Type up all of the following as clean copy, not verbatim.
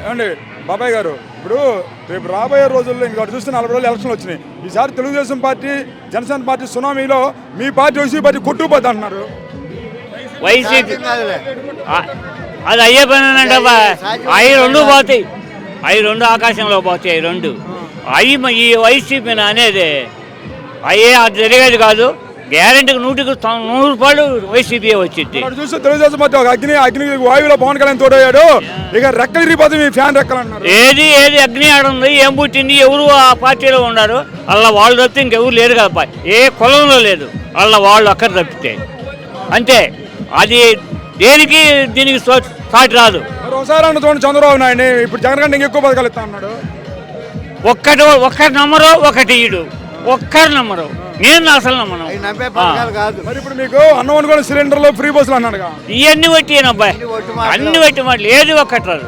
ఏమండి బాబాయ్ గారు, ఇప్పుడు రేపు రాబోయే రోజుల్లో ఇంకా చూస్తే 40 రోజులు ఎలక్షన్లు వచ్చినాయి. ఈసారి తెలుగుదేశం పార్టీ జనసేన పార్టీ సునామీలో మీ పార్టీ వైసీపీ పార్టీ కొట్టుకుపోద్ది అంటున్నారు. వైసీపీ అది అయ్యే పని అవి రెండు పోతాయి, అవి రెండు ఆకాశంలో పోతాయి. అవి రెండు అవి ఈ వైసీపీ అనేది అయ్యే అది జరిగేది కాదు. గ్యారెంటీకి 100% వైసీపీ వచ్చింది. చూస్తే తెలుగుదేశం పార్టీ ఒక అగ్ని వాయువులో పవన్ కళ్యాణ్ తోడయ్యాడు. ఇక రెక్కలు ఇరిగిపోతే మీ ఫ్యాన్ రెక్కలు అన్నారు. ఏది అగ్ని ఆడుంది, ఏం పుట్టింది, ఎవరు ఆ పార్టీలో ఉన్నారు అలా వాళ్ళు తప్పితే ఇంకెవరు లేరు కదా. ఏ కులంలో లేదు అలా వాళ్ళు అక్కడ తప్పితే అంతే. అది దేనికి దీనికి సాటి రాదు. ఒకసారి అన్న చూడండి చంద్రబాబు నాయుడు ఇప్పుడు జగన్ కంటే ఇంకెక్కువ పథకాలు ఇస్తా అన్నాడు. ఒక్కరి నమ్మరు, ఒకటి ఇడు, ఒక్కరు నమ్మరు. నేను అసలు నమ్మను. మరి ఇప్పుడు మీకు అన్నం వండుకొని సిలిండర్లో ఫ్రీ బస్సులు అన్నాడు. ఇవన్నీ పెట్టిన అబ్బాయి, అన్ని పెట్టి మాటలు ఏది ఒక్కటి రాదు.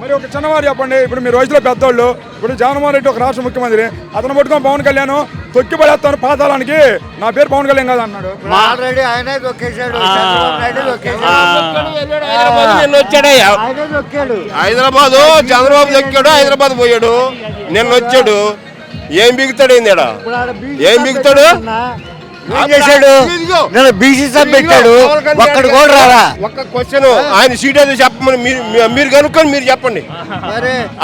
మరి ఒక చిన్నవారు చెప్పండి, ఇప్పుడు మీరు వయసులో పెద్దోళ్ళు, ఇప్పుడు జగన్మోహన్ రెడ్డి ఒక రాష్ట్ర ముఖ్యమంత్రి, అతను పట్టుకొని పవన్ కళ్యాణ్ తొక్కి పడేస్తాను పాతాళానికి, నా పేరు పవన్ కళ్యాణ్ కాదు అన్నాడు. హైదరాబాద్ చంద్రబాబు దొక్కాడు, హైదరాబాద్ పోయాడు, నిన్న వచ్చాడు. ఏం బిగుతాడు ఏంది? ఏం బిగుతాడు? బీసీ సబ్ పెట్టాడు, ఒక్కడు కూడా రారా. ఒక్క క్వశ్చన్, ఆయన సీట్ ఏదో చెప్పమని మీరు కనుక్కొని మీరు చెప్పండి.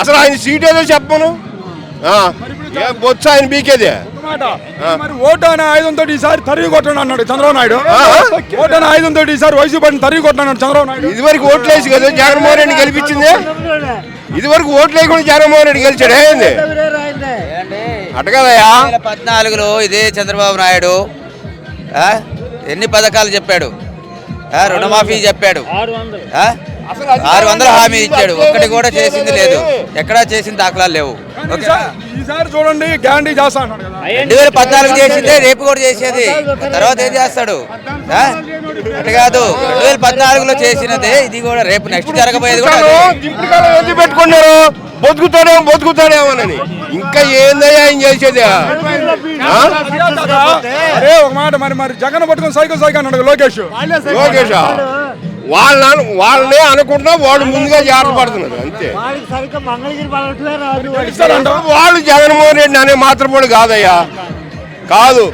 అసలు ఆయన సీట్ ఏదో చెప్పమను. బొత్స ఆయన బీకేదే. మరి ఓటు అనే ఆయుధంతో ఈసారి తరిగి కొట్టండి అన్నాడు చంద్రబాబు నాయుడు. ఓటు అనే ఆయుధంతో ఈసారి వైసీపీ పార్టీని తరిగి కొట్టాడు చంద్రబాబు నాయుడు. ఇదివరకు ఓట్లు వేసి కదా జగన్మోహన్ రెడ్డి గెలిపించింది. ఇదివరకు ఓట్లు వేయకుండా జగన్మోహన్ రెడ్డి గెలిచాడు. ఏంది అట కదయా? 2014లో ఇదే చంద్రబాబు నాయుడు ఎన్ని పథకాలు చెప్పాడు, రుణమాఫీ చెప్పాడు, 600 హామీ ఇచ్చాడు. ఒక్కటి కూడా చేసింది లేదు, ఎక్కడా చేసిన దాఖలాలు లేవు. ఈసారి చూడండి గ్యారంటీ చేస్తా అన్నాడు కదా. 2014 చేసిందే రేపు కూడా చేసేది, తర్వాత ఏం చేస్తాడు? అటు కాదు, 2014లో చేసినదే ఇది కూడా రేపు నెక్స్ట్ జరగబోయేది కూడా ఎందుకు పెట్టుకున్నారు? బతుకుతాడేమోనని. ఇంకా ఏందయ్యా ఆయన చేసేది? ఒక మాట, మరి జగన్ పట్టుకుని సైకిల్ అన్నాడు లోకేష్. వాళ్ళనే అనుకుంటున్నా, వాడు ముందుగా జాగ్రత్త పడుతున్నారు అంతే. వాళ్ళు జగన్మోహన్ రెడ్డి అనే మాత్రం కాదయ్యా, కాదు.